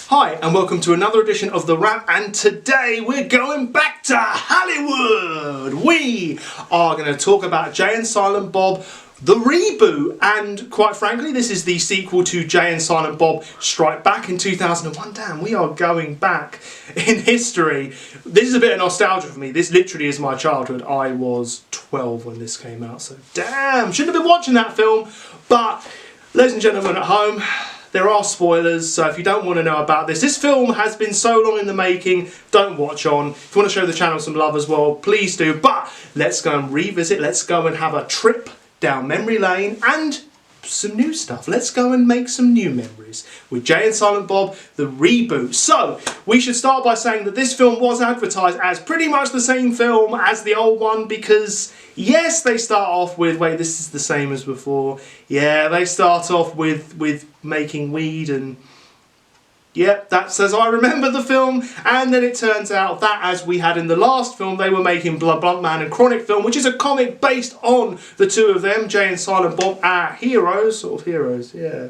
Hi and welcome to another edition of The Wrap, and today we're going back to Hollywood. We are going to talk about Jay and Silent Bob, the reboot, and quite frankly this is the sequel to Jay and Silent Bob Strike Back in 2001. Damn, we are going back in history. This is a bit of nostalgia for me. This literally is my childhood. I was 12 when this came out, so damn, shouldn't have been watching that film. But ladies and gentlemen at home, there are spoilers, so if you don't want to know about this film has been so long in the making, don't watch on. If you want to show the channel some love as well, please do. But let's go and revisit, let's go and have a trip down memory lane and some new stuff. Let's go and make some new memories with Jay and Silent Bob, the reboot. So, we should start by saying that this film was advertised as pretty much the same film as the old one because, yes, they start off with, wait, this is the same as before. Yeah, they start off with making weed and... yep, that's as I remember the film, and then it turns out that, as we had in the last film, they were making Blunt Man and Chronic Film, which is a comic based on the two of them, Jay and Silent Bob, our heroes, sort of heroes, yeah.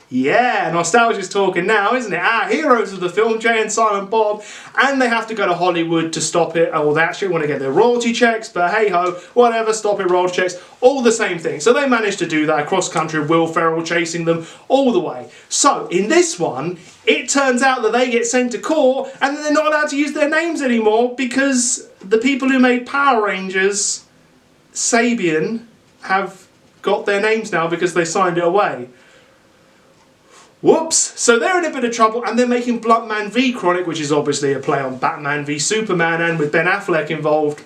Yeah, nostalgia's talking now, isn't it? Our heroes of the film, Jay and Silent Bob, and they have to go to Hollywood to stop it. Oh, they actually want to get their royalty checks, but hey-ho, whatever, stop it, royalty checks, all the same thing. So they managed to do that across country, Will Ferrell chasing them all the way. So, in this one, it turns out that they get sent to court, and then they're not allowed to use their names anymore because the people who made Power Rangers, Sabian, have got their names now because they signed it away. Whoops! So they're in a bit of trouble, and they're making Blunt Man v Chronic, which is obviously a play on Batman v Superman, and with Ben Affleck involved.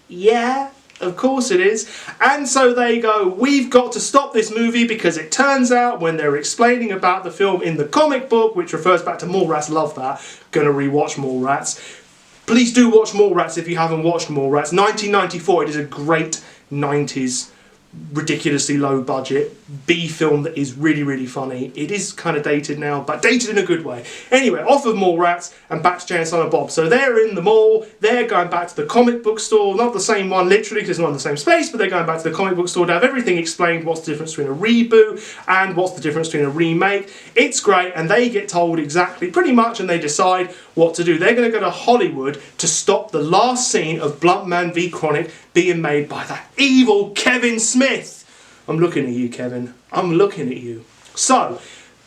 Yeah, of course it is. And so they go, we've got to stop this movie because it turns out when they're explaining about the film in the comic book, which refers back to Mallrats, love that, gonna rewatch Mallrats. Please do watch Mallrats if you haven't watched Mallrats. 1994, it is a great 90s ridiculously low budget B film that is really, really funny. It is kind of dated now, but dated in a good way. Anyway, off of Mallrats and back to Jay and Silent Bob. So they're in the mall, they're going back to the comic book store, not the same one literally because it's not in the same space, but they're going back to the comic book store to have everything explained, what's the difference between a reboot and what's the difference between a remake. It's great, and they get told exactly, pretty much, and they decide what to do. They're going to go to Hollywood to stop the last scene of Blunt Man v Chronic being made by that evil Kevin Smith. I'm looking at you, Kevin. I'm looking at you. So,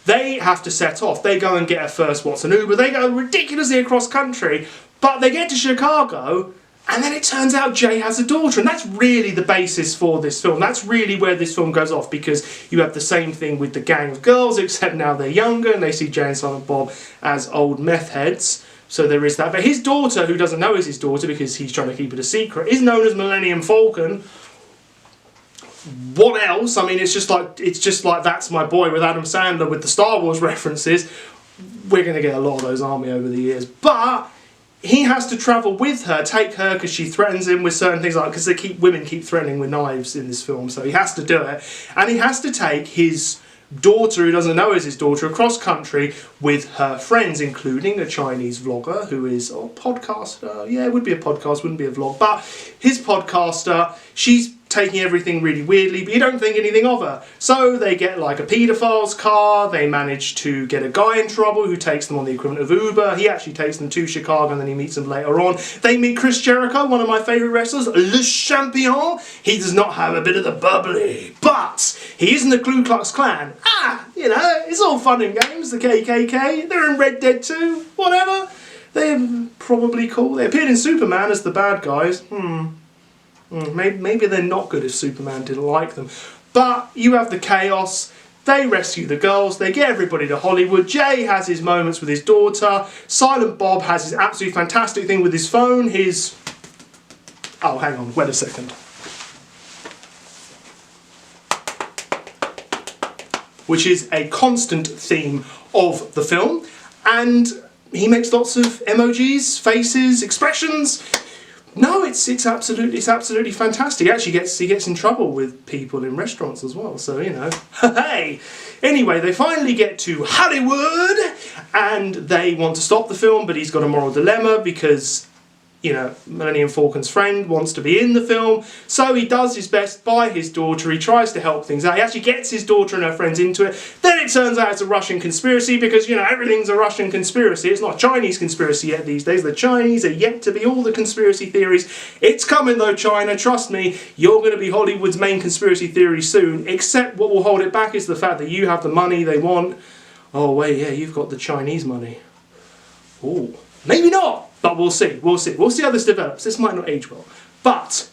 they have to set off. They go and get a first Watson Uber. They go ridiculously across country, but they get to Chicago, and then it turns out Jay has a daughter, and that's really the basis for this film. That's really where this film goes off, because you have the same thing with the gang of girls, except now they're younger, and they see Jay and Silent Bob as old meth heads. So there is that. But his daughter, who doesn't know is his daughter because he's trying to keep it a secret, is known as Millennium Falcon. What else? I mean, it's just like That's My Boy with Adam Sandler with the Star Wars references. We're going to get a lot of those, aren't we, over the years? But he has to travel with her, take her, because she threatens him with certain things, like because women keep threatening with knives in this film, so he has to do it, and he has to take his daughter, who doesn't know is his daughter, across country with her friends, including a Chinese vlogger who is a podcaster. Yeah, it would be a podcast, wouldn't be a vlog, but his podcaster. She's taking everything really weirdly, but you don't think anything of her. So they get like a paedophile's car, they manage to get a guy in trouble who takes them on the equivalent of Uber. He actually takes them to Chicago and then he meets them later on. They meet Chris Jericho, one of my favourite wrestlers, Le Champion. He does not have a bit of the bubbly, but he is in the Ku Klux Klan. You know, it's all fun and games, the KKK. They're in Red Dead 2, whatever. They're probably cool. They appeared in Superman as the bad guys. Maybe they're not good if Superman didn't like them. But you have the chaos. They rescue the girls. They get everybody to Hollywood. Jay has his moments with his daughter. Silent Bob has his absolutely fantastic thing with his phone. Oh, hang on. Wait a second. Which is a constant theme of the film. And he makes lots of emojis, faces, expressions. No, it's absolutely fantastic. He gets in trouble with people in restaurants as well, so you know. Hey! Anyway, they finally get to Hollywood and they want to stop the film, but he's got a moral dilemma because you know, Millennium Falcon's friend wants to be in the film, so he does his best by his daughter. He tries to help things out. He actually gets his daughter and her friends into it. Then it turns out it's a Russian conspiracy because, you know, everything's a Russian conspiracy. It's not a Chinese conspiracy yet these days. The Chinese are yet to be all the conspiracy theories. It's coming though, China. Trust me, you're going to be Hollywood's main conspiracy theory soon, except what will hold it back is the fact that you have the money they want. Oh, wait, yeah, you've got the Chinese money. Oh, maybe not. But we'll see, we'll see. We'll see how this develops. This might not age well. But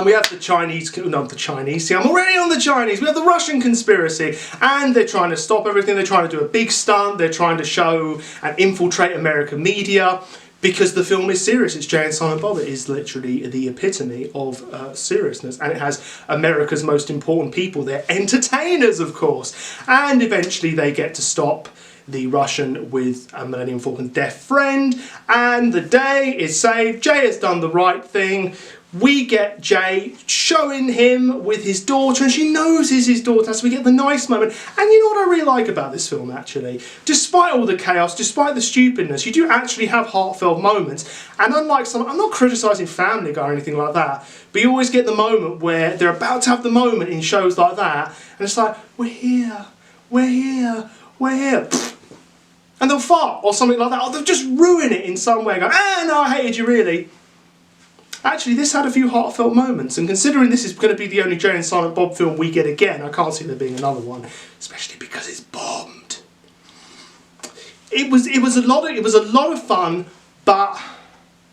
we have the Chinese, not the Chinese, see I'm already on the Chinese. We have the Russian conspiracy and they're trying to stop everything. They're trying to do a big stunt. They're trying to show and infiltrate American media because the film is serious. It's Jay and Silent Bob. It is literally the epitome of seriousness, and it has America's most important people. They're entertainers, of course. And eventually they get to stop the Russian with a Millennium Falcon's deaf friend, and the day is saved. Jay has done the right thing. We get Jay showing him with his daughter, and she knows it's his daughter, so we get the nice moment. And you know what I really like about this film, actually? Despite all the chaos, despite the stupidness, you do actually have heartfelt moments. And unlike some, I'm not criticising Family Guy or anything like that, but you always get the moment where they're about to have the moment in shows like that, and it's like, we're here, we're here, we're here. And they'll fart or something like that, or they'll just ruin it in some way, go, ah, no, I hated you really. Actually, this had a few heartfelt moments, and considering this is going to be the only Jay and Silent Bob film we get again, I can't see there being another one, especially because it's bombed. It was a lot of fun, but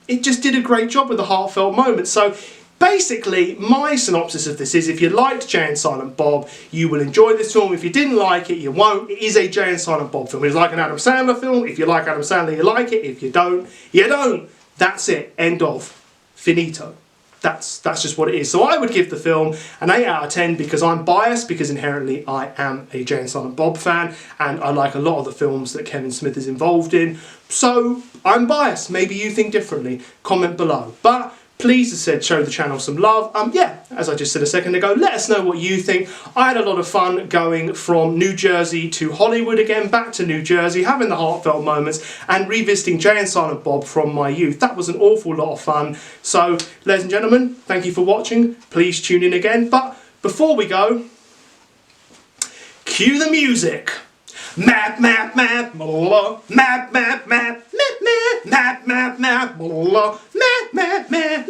it just did a great job with the heartfelt moments. So basically, my synopsis of this is, if you liked Jay and Silent Bob, you will enjoy this film. If you didn't like it, you won't. It is a Jay and Silent Bob film. It's like an Adam Sandler film. If you like Adam Sandler, you like it. If you don't, you don't. That's it. End of. Finito. That's just what it is. So I would give the film an 8 out of 10 because I'm biased, because inherently I am a Jay and Silent Bob fan and I like a lot of the films that Kevin Smith is involved in. So I'm biased. Maybe you think differently. Comment below. But please, as I said, show the channel some love. Yeah, as I just said a second ago, let us know what you think. I had a lot of fun going from New Jersey to Hollywood again, back to New Jersey, having the heartfelt moments and revisiting Jay and Silent Bob from my youth. That was an awful lot of fun. So, ladies and gentlemen, thank you for watching. Please tune in again. But before we go, cue the music. Map, map, map, blah, map, map, map, map, map, map, map, map, blah, map, map, map,